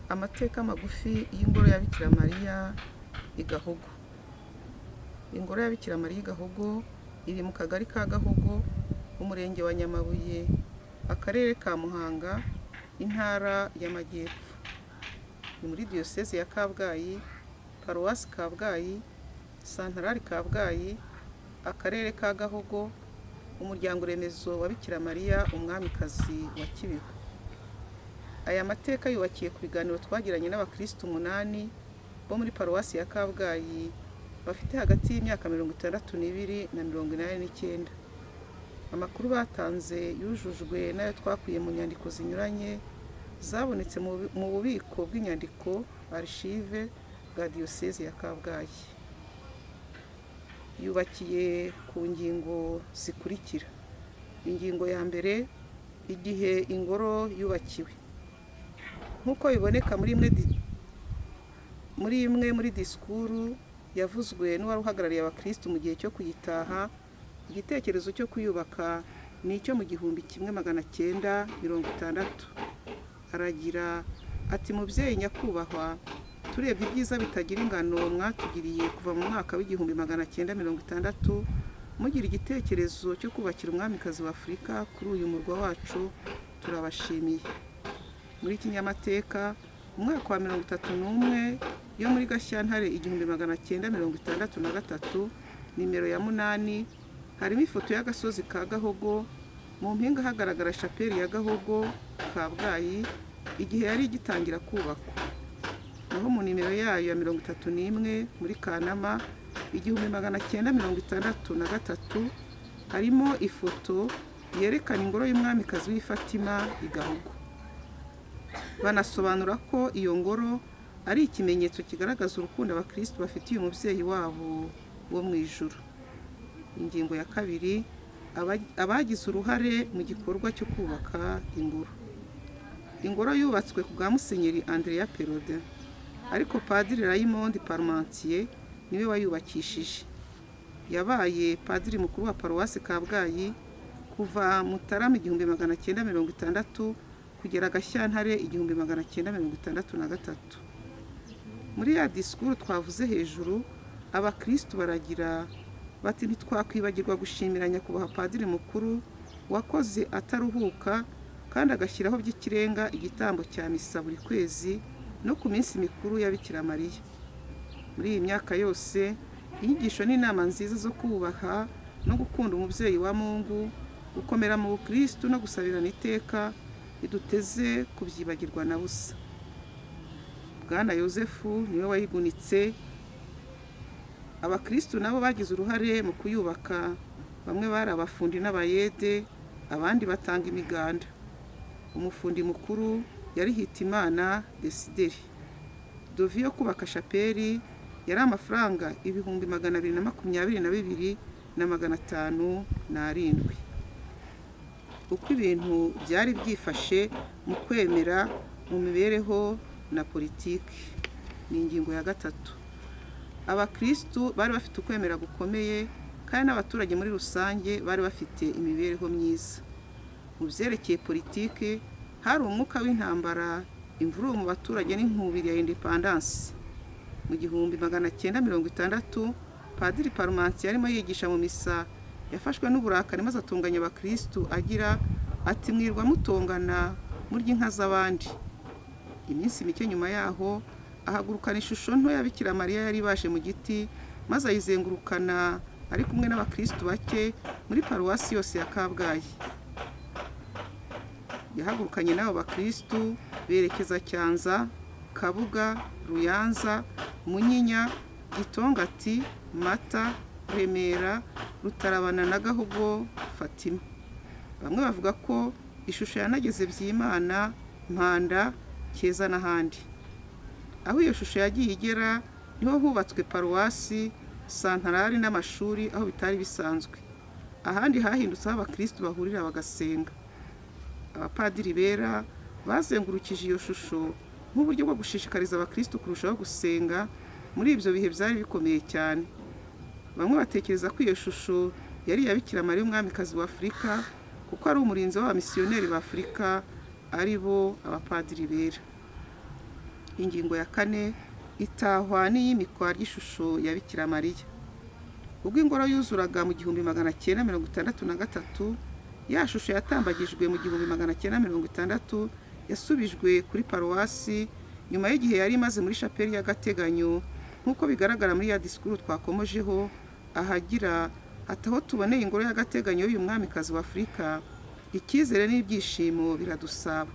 Amateka magufi y'ingoro ya Bikira Mariya i Gahogo. Ingoro ya Bikira Mariya i Gahogo iri mu kagari ka Gahogo, umurenge wa Nyamabuye, akarere ka Muhanga, intara y'Amajyepfo. Ni muri Diyosezi ya Kabgayi, paruwasi Kabgayi, santarari Kabgayi, akarere ka Gahogo, umuryango remezo wa Bikira Mariya umwamikazi wa Kibeho. Aya mateka yubakiye ku biganiro twagiranye n'abakristo 8 bo muri paruwasi ya Kabgayi bafite hagati y'imyaka 62 na 89. Amakuru batanze yujujwe nayo twakuye mu nyandiko zinyuranye zabonetse mu bubiko bw'inyandiko archive bwa Diyosezi ya Kabgayi. Yubakiye ku ngingo zikurikira. Ingingo ya mbere, igihe ingoro yubakiwe. Nkuko biboneka muri disikuru yavuzwe n'uwari uhagarariye abakristo mu gihe cyo kuyitaha, igitekerezo cyo kuyubaka ni icyo mu 1960. Aragira ati: mubyeyi nyakubahwa, turebye ibyiza bitagira ingano mwatugiriye kuva mu mwaka w'1960 mugira igitekerezo cyo kubakira umwamikazi wa Afurika kuri uyu murwa wacu, turabashimiye. Muri kinyamateka umwaka wa 31 yo muri Gashyantare 1963, nimero ya 8, harimo ifoto y'agasozi ka Gahogo, mu mpinga hagaragara shapeli ya Gahogo Kabgayi igihe yari igitangira kubakwa. Naho mu nimero yayo ya 31 muri Kanama 1963 harimo ifoto yerekana ingoro y'umwamikazi w'i Fatima i Gahogo. Banasobanura ko iyo ngoro ari ikimenyetso kigaragaza urukundo abakristo bafitiye umubyeyi wabo wo mu ijuru. Ingingo ya kabiri, abagize uruhare mu gikorwa cyo kubaka ingoro. Ingoro yubatswe ku bwa Musenyeri Andrea Perode, ariko Padiri Raymond Parmentier niwe wayubakishije. Yabaye padiri mukuru wa paruwasi Kabgayi kuva Mutarama 1960 kugera Gashyantare 1963. Muri ya disikuru twavuze hejuru, abakristo baragira bati ntitwakwibagirwa gushimira nyakubahwa padiri mukuru wakoze ataruhuka kandi agashyiraho by'ikirenga igitambo cya misa buri kwezi no ku minsi mikuru ya Bikira Mariya. Muri iyi myaka yose, inyigisho n'inama nziza zo kubaha no gukunda umubyeyi wa Mungu, gukomera mu Bukristo no gusabirana iteka iduteze kubyibagirwa na busa. Bwana Yosefu niwe wayigunitse. Abakristo nabo bagize uruhare mu kuyubaka, bamwe bari abafundi n'abayede, abandi batanga imiganda. Umufundi mukuru yari Hitimana Desideri. Dovi yo kubaka shapeli yari amafaranga 222,507. Uko ibintu byari byifashe mu kwemera mu mibereho na politiki. Ni ingingo ya gatatu. Abakristo bari bafite ukwemera gukomeye kandi n'abaturage muri rusange bari bafite imibereho myiza. Mu byerekeye politiki, hari umwuka w'intambara, imvururu mu baturage n'inkubiri ya independence. Mu 1960, Padiri Parmentier yarimo yigisha mu misa, yafashwe n'uburakari maze atunganya abakristo agira ati: mwirwa mutongana murya inka z'abandi. Iminsi mike nyuma yaho ahagurukana ishusho nto ya Bikira Mariya yari baje mu giti, maze ayizengurukana ari kumwe n'abakristo bake muri paruwasi yose ya Kabgayi. Yahagurukanye n'abo bakristo berekeza Cyanza, Kabuga, Ruyanza, Munyinya, Gitongati, Mata, Remera, Rutarabana na Gahogo, Fatima. Bamwe bavuga ko ishusho yanageze Byimana, Mpanda, Keza n'ahandi. Aho iyo shusho yagiye igera niho hubatswe paruwasi, santarari n'amashuri aho bitari bisanzwe. Ahandi hahindutse aho abakristo bahurira bagasenga. Abapadiri bera bazengurukije iyo shusho nk'uburyo bwo gushishikariza abakristo kurushaho gusenga muri ibyo bihe byari bikomeye cyane. Bamwe batekereza ko iyo shusho yari iya Bikira Mariya umwamikazi wa Afurika kuko ari umurinzi w'abamisiyoneri ba Afurika, ari bo abapadiri bera. Ingingo ya 4, itahwa n'iyimikwa ry'ishusho ya Bikira Mariya. Ubwo ingoro yuzuraga mu 1963, ya shusho yatambagijwe mu 1960 yasubijwe kuri paruwasi nyuma y'igihe yari imaze muri shapeli y'agateganyo, nk'uko bigaragara muri ya disikuru twakomojeho ahagira hataho tuboneye ingoro y'agateganyo y'uyu mwamikazi wa Afurika, icyizere n'ibyishimo biradusaba.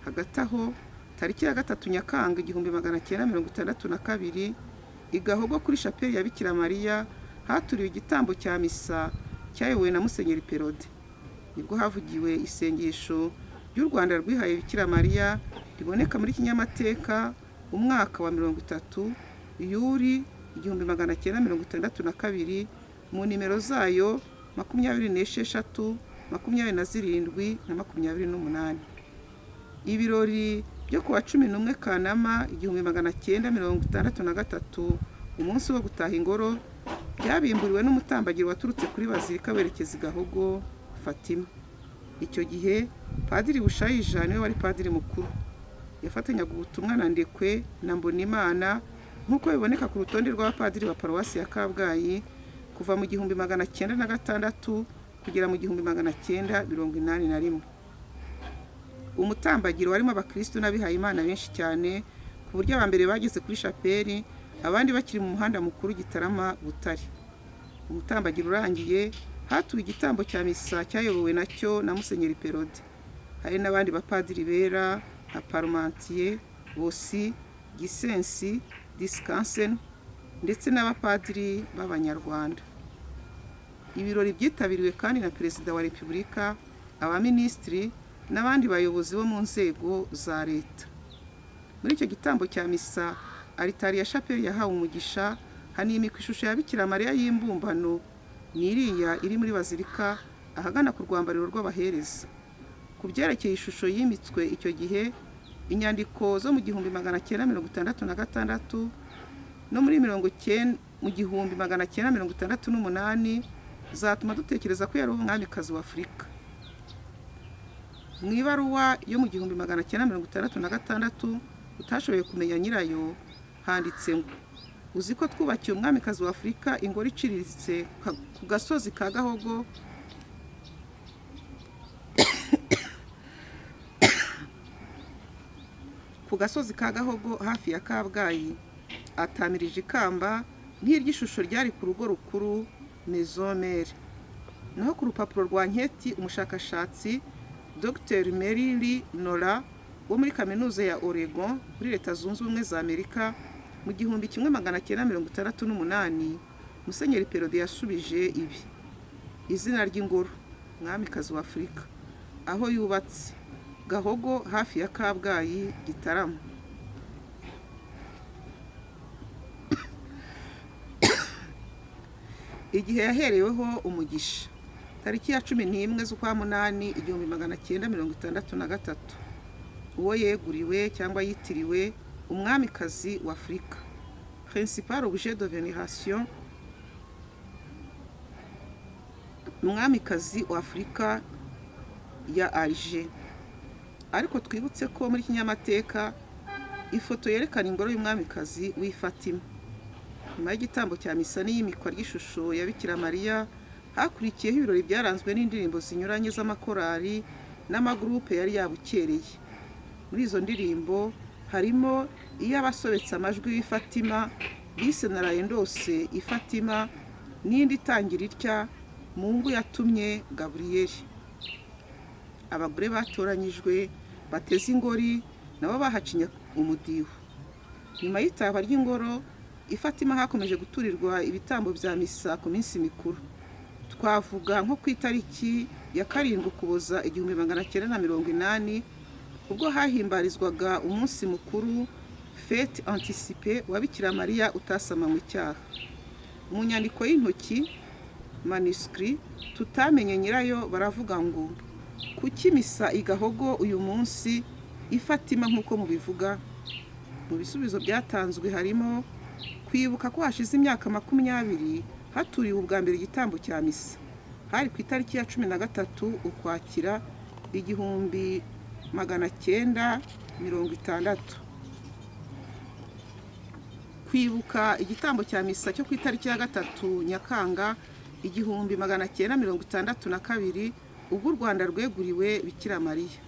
Hagati aho tariki ya 3 Nyakanga 1962 i Gahogo kuri shapeli ya Bikira Mariya haturiwe igitambo cya misa cyayobowe na Musenyeri Perode. Nibwo havugiwe isengesho ry'u Rwanda rwihaye Bikira Mariya riboneka muri kinyamateka umwaka wa 30 Yuli 1962 mu nimero zayo 26, 27 na 28. Ibirori byo kuwa 11 Kanama 1963, umunsi wo gutaha ingoro, byabimburiwe n'umutambagiro waturutse kuri bazilika werekeza Gahogo, Fatima. Icyo gihe Padiri Bushayija niwe wari padiri mukuru. Yafatanyaga ubutumwa na Ndekwe na Mbonimana nk'uko biboneka ku rutonde rw'abapadiri ba paruwasi ya Kabgayi kuva mu 1906 kugera mu 1981. Umutambagiro warimo abakristo n'abihaye Imana benshi cyane ku buryo abambere bageze kuri shapeli, abandi bakiri mu muhanda mukuru Gitarama Butare. Umutambagiro urangiye hatuwe igitambo cya misa cyayobowe nacyo na Musenyeri Perode. Hari n'abandi bapadiri bera nka Parmentier, Bosi, Gisensi, Diskansen ndetse n'abapadiri b'Abanyarwanda. Ibirori byitabiriwe kandi na Perezida wa Repubulika, abaminisitiri n'abandi bayobozi bo mu nzego za leta. Muri icyo gitambo cya misa, aritari ya shapeli yahawe umugisha, hanimikwa ishusho ya Bikira Mariya y'imbumbano n'iriya iri muri bazilika ahagana ku rwambariro rw'abahereza. Ku byerekeye ishusho yimitswe icyo gihe, inyandiko zo mu 1966 no muri 1968 zatuma dutekereza ko yari umwamikazi wa Afurika. Mu ibaruwa yo mu 1966 utashoboye kumenya nyirayo handitse ngo, uzi ko twubakiye umwamikazi wa Afurika ingoro iciriritse ku gasozi ka Gahogo ku gasozi ka Gahogo hafi ya Kabgayi, atamirije ikamba nk'iry'ishusho ryari ku rugo rukuru Maison Mère. Naho ku rupapuro rwa nketi umushakashatsi Dr. Merili Nora wo muri kaminuza ya Oregon muri Leta Zunze Ubumwe za Amerika mu 1968, Musenyeri Perode yasubije ibi: izina ry'ingoro mwamikazi wa Afurika, aho yubatse Gahogo hafi ya Kabgayi, Gitarama. Igihe yahereweho umugisha tariki ya 11 z'ukwa munani 1963, uwo yeguriwe cyangwa yitiriwe umwamikazi wa Afurika, principal objet de vénération, umwamikazi wa Afurika ya Alger. Ariko twibutse ko muri kinyamateka ifoto yerekana ingoro y'umwamikazi w'i Fatima. Nyuma y'igitambo cya misa n'iyimikwa ry'ishusho ya Bikira Mariya, hakurikiyeho ibirori byaranzwe n'indirimbo zinyuranye z'amakorali n'amagrupe yari yabukereye. Muri izo ndirimbo harimo iy'abasobetse amajwi w'i Fatima bise naraye ndose i Fatima, n'indi itangira itya Mungu yatumye Gaburiyeli. Abagore batoranyijwe bateze ingori nabo bahacinya umudiho. Nyuma y'itahwa ry'ingoro i Fatima hakomeje guturirwa ibitambo bya misa ku minsi mikuru. Twavuga nko ku itariki ya 7 Ukuboza 1980, ubwo hahimbarizwaga umunsi mukuru fête anticipée wa Bikira Mariya utasamanywe icyaha. Mu nyandiko y'intoki manuscrit tutamenye nyirayo baravuga ngo, kuki misa i Gahogo uyu munsi i Fatima nk'uko mubivuga? Mu bisubizo byatanzwe harimo kwibuka ko hashize imyaka 20 haturiwe ubwa mbere igitambo cya misa. Hari ku itariki ya 13 Ukwakira 1960. kwibuka igitambo cya misa cyo ku itariki ya 3 Nyakanga 1962 ubwo u Rwanda rweguriwe Bikira Mariya.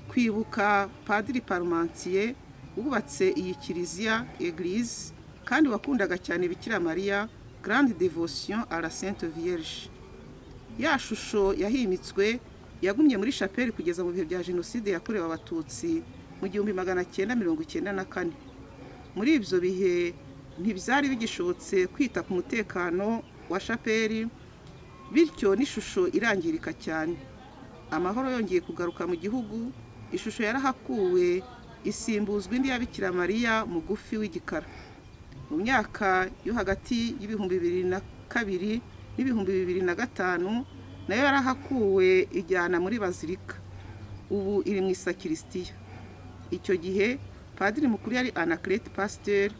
Kwibuka Padiri Parmentier wubatse iyi kiliziya Église kandi wakundaga cyane Bikira Mariya, grande dévotion à la Sainte Vierge. Ya shusho yahimitswe yagumye muri chapelle kugeza mu bihe bya Jenoside yakorewe Abatutsi mu 1994. Muri ibyo bihe ntibyari bigishobotse kwita ku mutekano wa chapelle, bityo n'ishusho irangirika cyane. Amahoro yongeye kugaruka mu gihugu, ishusho yarahakuwe isimbuzwa indi ya Bikira Mariya mugufi w'igikara. Mu myaka yo hagati y'ibihumbi 2002 n'ibihumbi 2005 nayo yarahakuwe ijyana muri bazilika, ubu iri mu isakristiya. Icyo gihe padiri mukuru yari Anaclet Pasteur,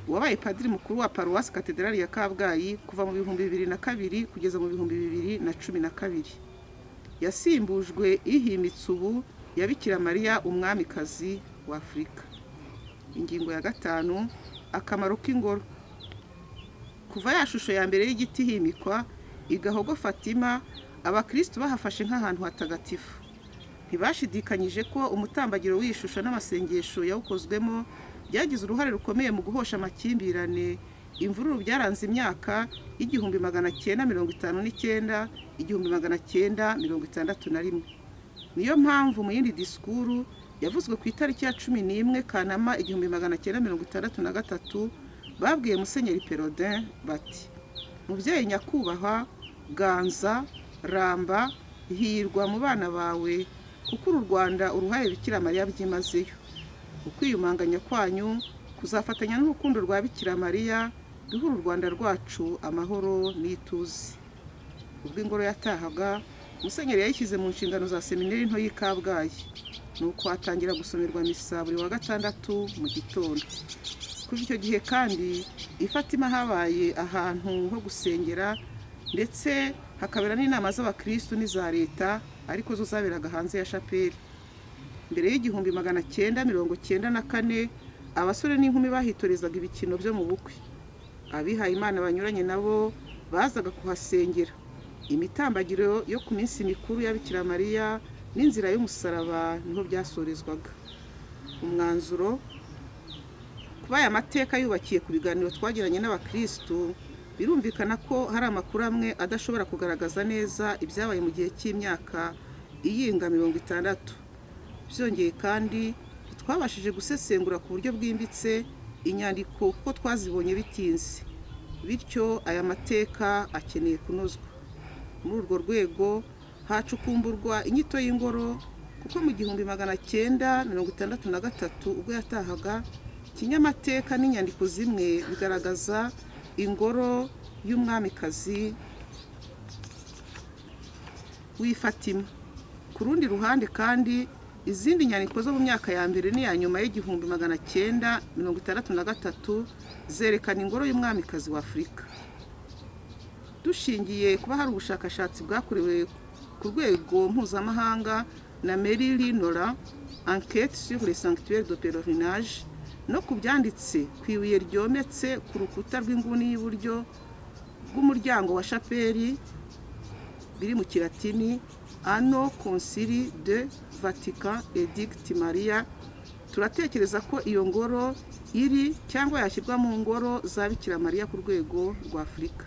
wabaye padiri mukuru wa Paroisse Cathedrale ya Kabgayi kuva mu 2002 kugeza mu 2012. Yasimbujwe ihimitse ubu ya Bikira Mariya umwamikazi wa Afurika. Ingingo ya 5, akamaro k'ingoro. Kuva ya shusho ya mbere y'igiti himikwa Gahogo Fatima, abakristo bahafashe nk'ahantu hatagatifu. Ntibashidikanyije ko umutambagiro w'ishusho n'amasengesho yawukozwemo byagize uruhare rukomeye mu guhosha amakimbirane, imvururu byaranze imyaka 1959 1961. Niyo mpamvu mu yindi disikuru yavuzwe ku itariki ya 11 Kanama 1963 babwiye Musenyeri Perodin bati: mubyeyi nyakubahwa, ganza, ramba, hirwa mu bana bawe, kuko uru Rwanda uruhaye Bikira Mariya byimazeyo. Ukwiyumanganya kwanyu kuzafatanya n'urukundo rwa Bikira Mariya duhura u Rwanda rwacu amahoro n'ituze. Ubwo ingoro yatahaga, Musenyeri yayishyize mu nshingano za seminari nto y'i Kabgayi, nuko hatangira gusomerwa misa buri wa gatandatu mu gitondo. Kuva icyo gihe kandi i Fatima habaye ahantu ho gusengera, ndetse hakabera n'inama z'abakristo n'iza leta, ariko zo zaberaga hanze ya chapelle. Mbere y'1994 abasore n'inkumi bahitorezaga ibikino byo mu bukwe. Abihaye Imana banyuranye nabo bazaga kuhasengera. Imitambagiro yo ku minsi mikuru ya Bikira Mariya n'inzira y'umusaraba niho byasorezwaga. Umwanzuro: kuba aya mateka yubakiye ku biganiro twagiranye n'abakristo, birumvikana ko hari amakuru amwe adashobora kugaragaza neza ibyabaye mu gihe cy'imyaka iyinga 60. Byongeye kandi twabashije gusesengura ku buryo bwimbitse inyandiko ko twazibonye bitinze, bityo aya mateka akeneye kunozwa. Muri urwo rwego hacukumburwa inyito y'ingoro, kuko mu 1963 ubwo yatahaga, kinyamateka n'inyandiko zimwe bigaragaza ingoro y'umwamikazi w'i Fatima. Ku rundi ruhande kandi izindi nyandiko zo mu myaka ya mbere n'iya nyuma y'1963 zerekana ingoro y'umwamikazi wa Afurika. Dushingiye kuba hari ubushakashatsi bwakorewe ku rwego mpuzamahanga na Meri Nora, enquête sur les sanctuaires de pèlerinage, no kubyanditse ku ibuye ryometse ku rukuta rw'inguni y'uburyo bw'umuryango wa chapelle, biri mu Kilatini Anno Concili de Vatican Edict Maria, turatekereza ko iyo ngoro iri cyangwa yashyirwa mu ngoro za Bikira Mariya ku rwego rwa Afurika.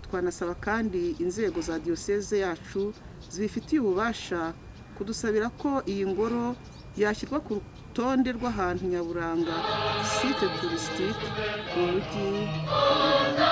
Twanasaba kandi inzego za Diyoseze yacu zibifitiye ububasha kudusabira ko iyi ngoro yashyirwa ku rutonde rw'ahantu nyaburanga, site touristique mu mujyi wa Muhanga.